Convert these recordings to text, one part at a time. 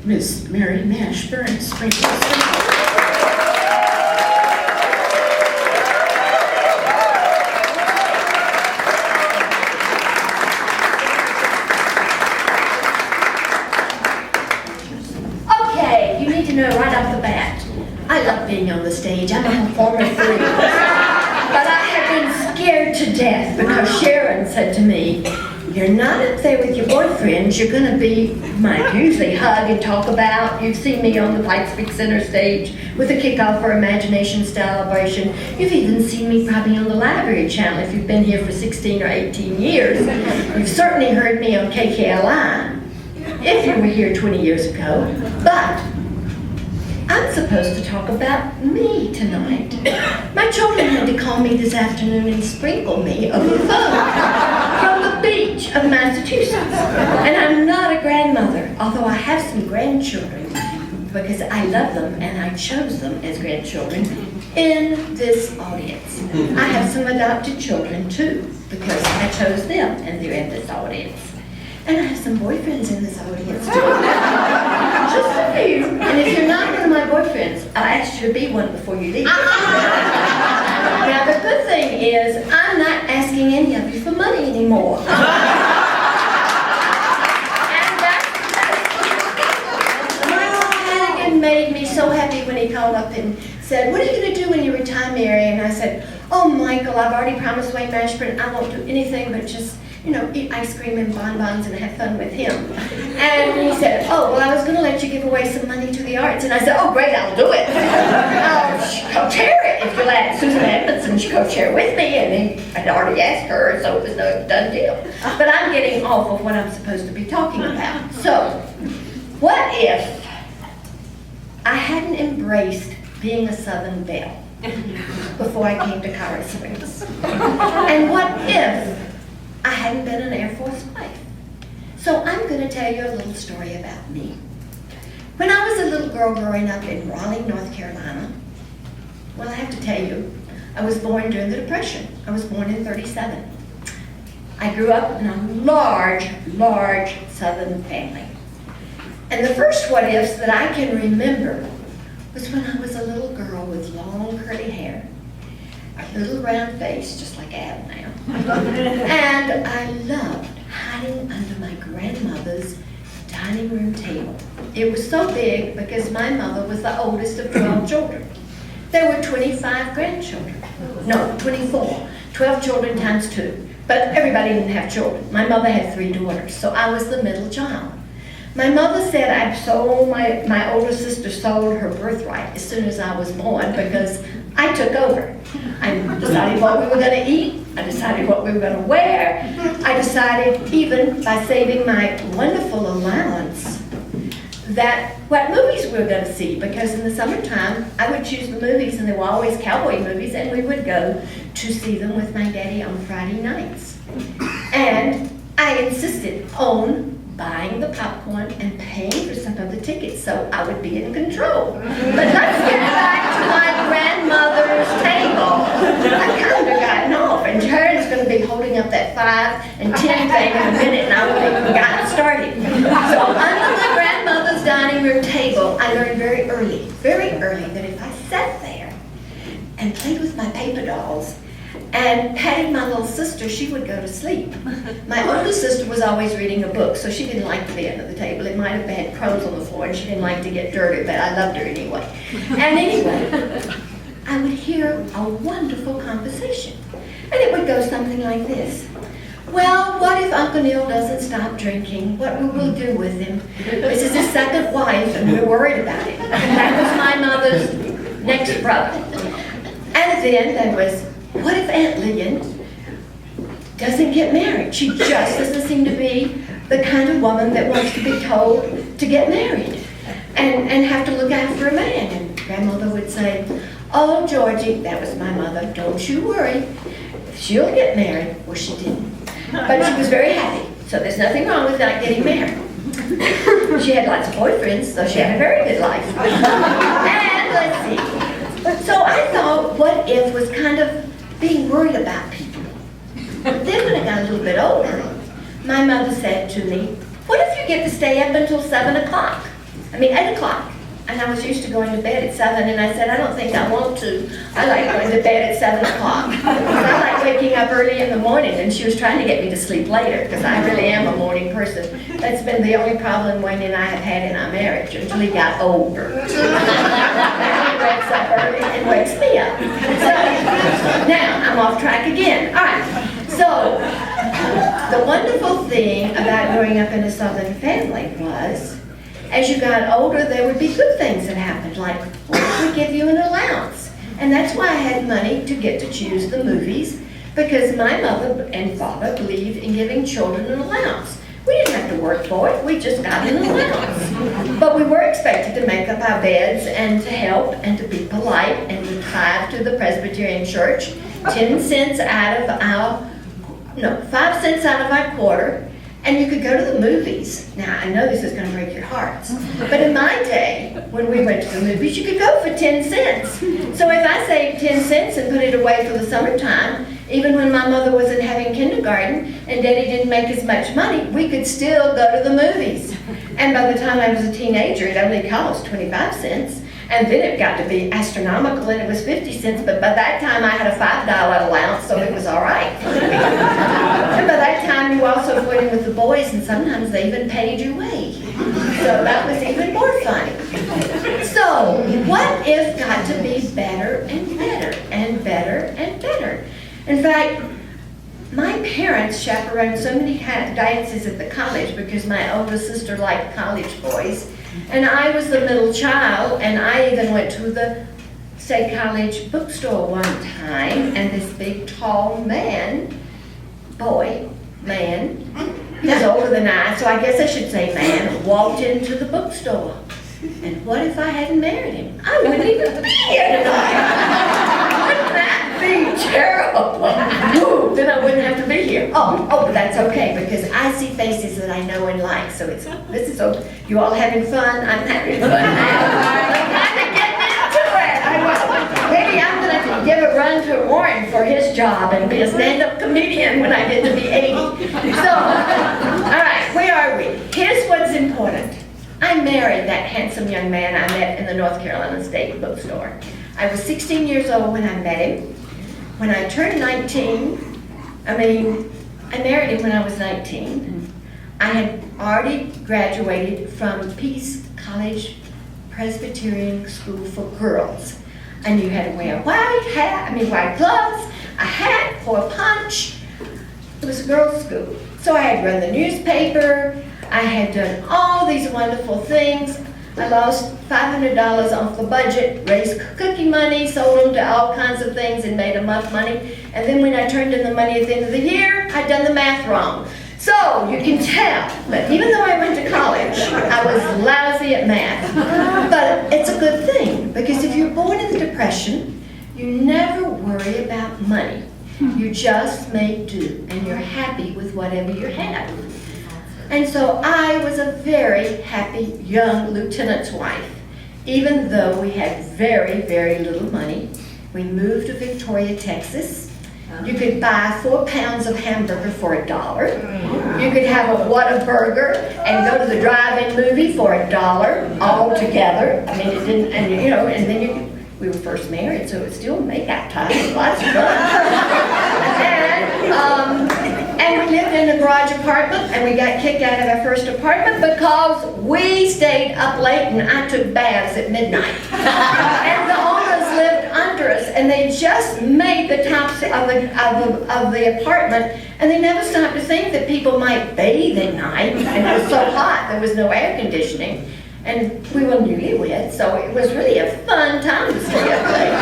Miss Mary Mashburn, Springfield. Okay, you need to know right off the bat, I love being on the stage. I'm a performer free. But I have been scared to death because Sharon said to me, you're not up there with your boyfriends, you're going to be, might usually hug and talk about. You've seen me on the Pikes Peak Center stage with the kickoff for Imagination Celebration. You've even seen me probably on the Library Channel if you've been here for 16 or 18 years. You've certainly heard me on KKLI if you were here 20 years ago. But I'm supposed to talk about me tonight. My children had to call me this afternoon and sprinkle me over the phone from the beach of Massachusetts. And I'm not a grandmother, although I have some grandchildren because I love them and I chose them as grandchildren in this audience. I have some adopted children too because I chose them and they're in this audience. And I have some boyfriends in this audience too. Just a few. And if you're not one of my boyfriends, I'll ask you to be one before you leave. Now the good thing is, I'm not asking any of you for money anymore. And Michael Hannigan made me so happy when he called up and said, what are you going to do when you retire, Mary? And I said, oh, Michael, I've already promised Wayne Mashburn I won't do anything but just eat ice cream and bonbons and have fun with him. And he said, oh, well, I was going to let you give away some money to the arts. And I said, oh, great, I'll do it. I'll co-chair it if you'll ask Susan Edmondson. She co-chair with me. And I'd already asked her, so it was no done deal. But I'm getting off of what I'm supposed to be talking about. So, what if I hadn't embraced being a Southern belle before I came to Colorado Springs? And what if I hadn't been an Air Force wife? So I'm going to tell you a little story about me. When I was a little girl growing up in Raleigh, North Carolina, well, I have to tell you, I was born during the Depression. I was born in '37. I grew up in a large, large Southern family. And the first what-ifs that I can remember was when I was a little girl with long curly hair, a little round face, just like Ab now. And I loved hiding under my grandmother's dining room table. It was so big because my mother was the oldest of 12 children. There were 25 grandchildren. No, 24. 12 children times 2. But everybody didn't have children. My mother had 3 daughters, so I was the middle child. My mother said I sold, my older sister sold her birthright as soon as I was born because I took over. I decided what we were going to eat. I decided what we were going to wear. I decided, even by saving my wonderful allowance, that what movies we were going to see, because in the summertime, I would choose the movies, and they were always cowboy movies, and we would go to see them with my daddy on Friday nights. And I insisted on buying the popcorn and paying for some of the tickets so I would be in control. But let's get back to my grandmother's table. I kind of gotten off, and Sharon's going to be holding up that 5 and 10 thing in a minute, and I won't even gotten started. So under my grandmother's dining room table, I learned very early that if I sat there and played with my paper dolls and patted my little sister, she would go to sleep. My older sister was always reading a book, so she didn't like to be under the table. It might have had crumbs on the floor, and she didn't like to get dirty, but I loved her anyway. And anyway, I would hear a wonderful conversation, and it would go something like this. Well, what if Uncle Neil doesn't stop drinking? What will we do with him? This is his second wife, and we're worried about it. And that was my mother's next brother. And then there was, what if Aunt Lillian doesn't get married? She just doesn't seem to be the kind of woman that wants to be told to get married and have to look after a man. And grandmother would say, oh, Georgie, that was my mother, don't you worry. She'll get married. Well, she didn't. But she was very happy. So there's nothing wrong with not getting married. She had lots of boyfriends, so she had a very good life. And let's see. So I thought, what if was kind of being worried about people. But then when I got a little bit older, my mother said to me, what if you get to stay up until 7 o'clock? 8 o'clock. And I was used to going to bed at 7, and I said, I don't think I want to. I like going to bed at 7 o'clock. I like waking up early in the morning, and she was trying to get me to sleep later, because I really am a morning person. That's been the only problem Wayne and I have had in our marriage until he got older. Now he wakes up early and wakes me up. So, now, I'm off track again. All right, so the wonderful thing about growing up in a Southern family was, as you got older, there would be good things that happened, like we would give you an allowance. And that's why I had money to get to choose the movies, because my mother and father believed in giving children an allowance. We didn't have to work for it, we just got an allowance. But we were expected to make up our beds and to help and to be polite and to tithe to the Presbyterian Church, 5 cents out of our quarter. And you could go to the movies. Now, I know this is going to break your hearts, but in my day, when we went to the movies, you could go for 10 cents. So if I saved 10 cents and put it away for the summertime, even when my mother wasn't having kindergarten and Daddy didn't make as much money, we could still go to the movies. And by the time I was a teenager, it only cost 25 cents. And then it got to be astronomical, and it was 50 cents, but by that time I had a $5 allowance, so it was all right. And by that time you also went in with the boys, and sometimes they even paid your way. So that was even more fun. So, what if got to be better and better, and better and better? In fact, my parents chaperoned so many dances at the college because my older sister liked college boys. And I was the middle child, and I even went to the State College bookstore one time, and this big, tall man, he was older than I, so I guess I should say man, walked into the bookstore. And what if I hadn't married him? I wouldn't even be here tonight. Wouldn't that be terrible? Ooh, then I wouldn't have to be here. Oh, but that's okay, because I see faces that I know and like. So you all having fun? I'm having fun now. I'm kind of getting into it. Maybe I'm going to give a run to Warren for his job and be a stand-up comedian when I get to be 80. So, all right, where are we? Here's what's important. I married that handsome young man I met in the North Carolina State bookstore. I was 16 years old when I met him. When I turned 19, I married him when I was 19. I had already graduated from Peace College Presbyterian School for Girls. I knew how to wear white gloves, a hat, pour a punch. It was a girls' school. So I had run the newspaper. I had done all these wonderful things. I lost $500 off the budget, raised cookie money, sold them to all kinds of things and made enough money. And then when I turned in the money at the end of the year, I'd done the math wrong. So you can tell that even though I went to college, I was lousy at math. But it's a good thing, because if you're born in the Depression, you never worry about money. You just make do, and you're happy with whatever you have. And so I was a very happy young lieutenant's wife, even though we had very, very little money. We moved to Victoria, Texas. You could buy 4 pounds of hamburger for $1. You could have a Whataburger and go to the drive-in movie for $1 all together. It didn't, and then we were first married, so it would still make out time. Lots of fun. And we lived in a garage apartment, and we got kicked out of our first apartment because we stayed up late and I took baths at midnight. And the owners lived under us, and they just made the tops of the apartment, and they never stopped to think that people might bathe at night, and it was so hot, there was no air conditioning. And we were newlyweds, so it was really a fun time to stay up late.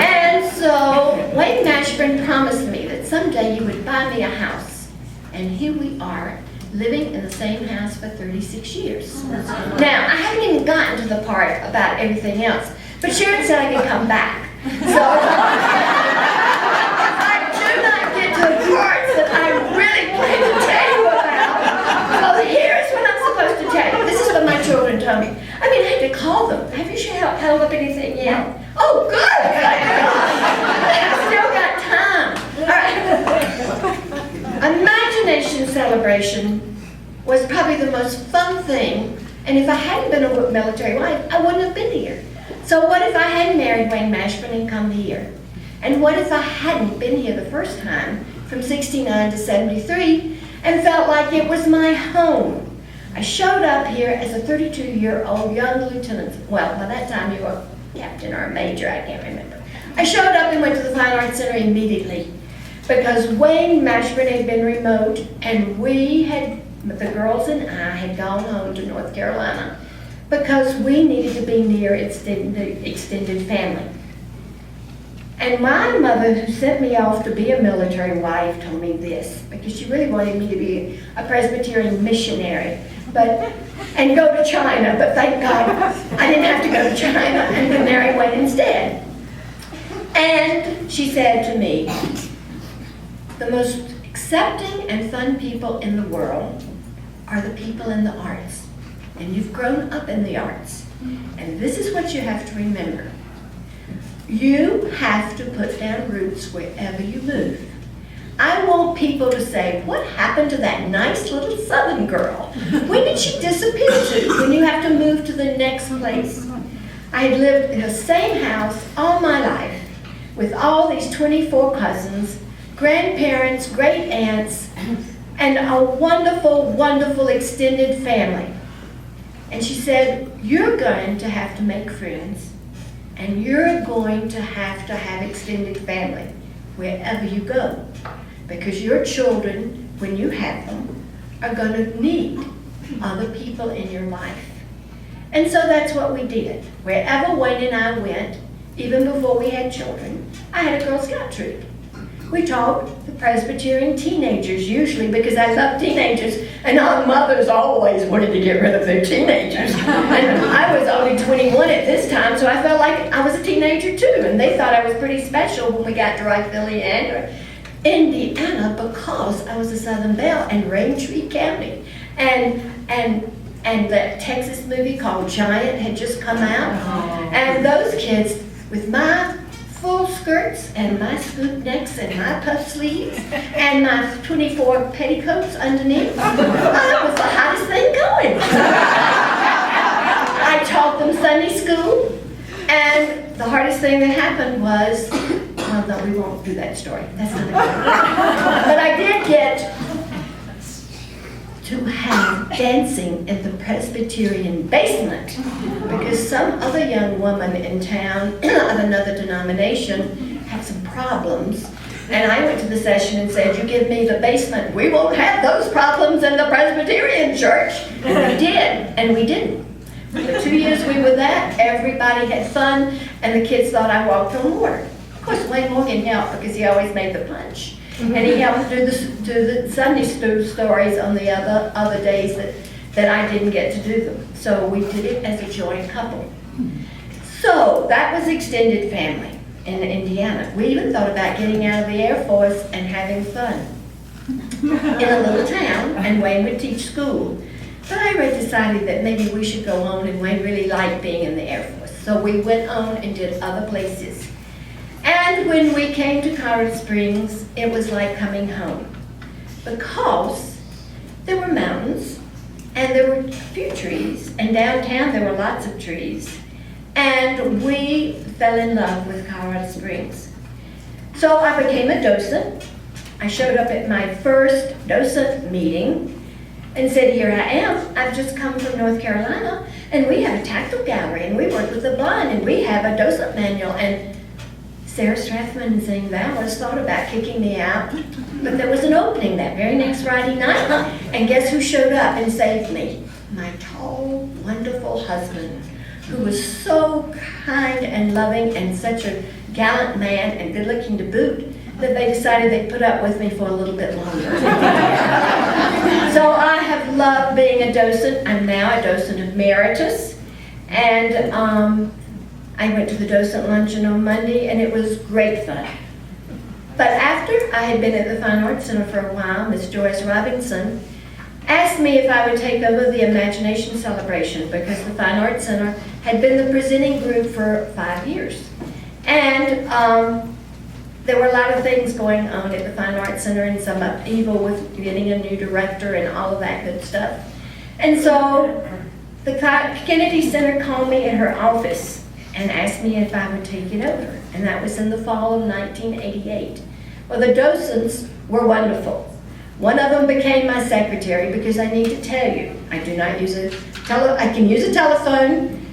And so Wayne Mashburn promised me that someday he would buy me a house. And here we are, living in the same house for 36 years. Now, I haven't even gotten to the part about everything else, but Sharon said I could come back. So I do not get to the parts that I really plan to tell you about. So here's what I'm supposed to tell you. This is what my children told me. I had to call them. Have you held up anything yet? Oh, good! Thank God. I've still got time. All right. Imagination celebration was probably the most fun thing And if I hadn't been a military wife, I wouldn't have been here. So what if I hadn't married Wayne Mashburn and come here? And what if I hadn't been here the first time, from 69 to 73, and felt like it was my home? I showed up here as a 32-year-old young lieutenant. Well, by that time you were a captain or a major, I can't remember. I showed up and went to the Fine Arts Center immediately because Wayne Mashburn had been remote, and the girls and I had gone home to North Carolina because we needed to be near the extended family. And my mother, who sent me off to be a military wife, told me this, because she really wanted me to be a Presbyterian missionary, and go to China, but thank God I didn't have to go to China and to marry Wayne instead. And she said to me, the most accepting and fun people in the world are the people in the arts. And you've grown up in the arts. And this is what you have to remember. You have to put down roots wherever you move. I want people to say, what happened to that nice little Southern girl? When did she disappear to when you have to move to the next place? I had lived in the same house all my life with all these 24 cousins, grandparents, great aunts, and a wonderful, wonderful extended family. And she said, you're going to have to make friends, and you're going to have extended family wherever you go, because your children, when you have them, are going to need other people in your life. And so that's what we did. Wherever Wayne and I went, even before we had children, I had a Girl Scout troop. We taught the Presbyterian teenagers, usually because I love teenagers, and our mothers always wanted to get rid of their teenagers. And I was only 21 at this time, so I felt like I was a teenager too, and they thought I was pretty special when we got to Rockville, Indiana, because I was a Southern Belle in Raintree County. And the Texas movie called Giant had just come out, and those kids, with my full skirts and my scoop necks and my puff sleeves and my 24 petticoats underneath, I was the hottest thing going. I taught them Sunday school, and the hardest thing that happened was, well, no, we won't do that story. That's not good. But I did get to have dancing in the Presbyterian basement because some other young woman in town of another denomination had some problems, and I went to the session and said, you give me the basement, we won't have those problems in the Presbyterian church. And we did, and we didn't. The 2 years we were there, everybody had fun, and the kids thought I walked on water. Of course, Wayne Morgan helped because he always made the punch. And he helped do the Sunday school stories on the other days that I didn't get to do them. So we did it as a joint couple. So that was extended family in Indiana. We even thought about getting out of the Air Force and having fun in a little town, and Wayne would teach school. But I decided that maybe we should go on, and Wayne really liked being in the Air Force. So we went on and did other places. And when we came to Colorado Springs, it was like coming home because there were mountains and there were a few trees, and downtown there were lots of trees, and we fell in love with Colorado Springs. So I became a docent. I showed up at my first docent meeting and said, here I am. I've just come from North Carolina, and we have a tactile gallery, and we work with the blind, and we have a docent manual. And Sarah Strathman and Zane Bowers thought about kicking me out, but there was an opening that very next Friday night, and guess who showed up and saved me? My tall, wonderful husband, who was so kind and loving and such a gallant man and good-looking to boot, that they decided they'd put up with me for a little bit longer. So I have loved being a docent. I'm now a docent emeritus, and I went to the docent luncheon on Monday, and it was great fun. But after I had been at the Fine Arts Center for a while, Miss Joyce Robinson asked me if I would take over the Imagination Celebration, because the Fine Arts Center had been the presenting group for 5 years. And there were a lot of things going on at the Fine Arts Center, and some upheaval with getting a new director and all of that good stuff. And so the Kennedy Center called me in her office and asked me if I would take it over. And that was in the fall of 1988. Well, the docents were wonderful. One of them became my secretary because I need to tell you, I do not use I can use a telephone.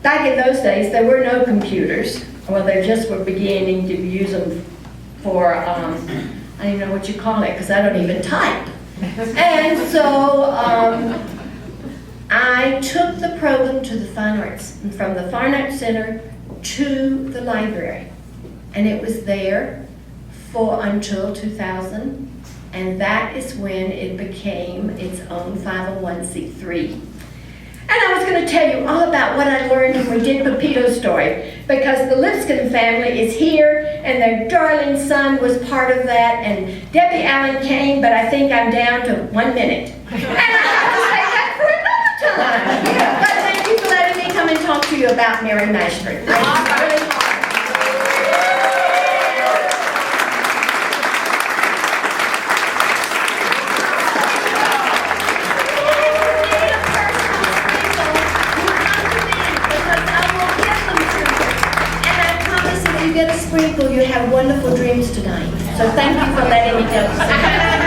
Back in those days, there were no computers. Well, they just were beginning to use them for, I don't even know what you call it, because I don't even type. And so I took the program to the Fine Arts, and from the Fine Arts Center to the library. And it was there for until 2000. And that is when it became its own 501c3. And I was going to tell you all about what I learned when we did Pepito's story, because the Lipscomb family is here, and their darling son was part of that, and Debbie Allen came, but I think I'm down to 1 minute. And I have to say that for another time. But thank you for letting me come and talk to you about Mary Mashburn. You get a sprinkle, you have wonderful dreams tonight. So thank you for letting me go.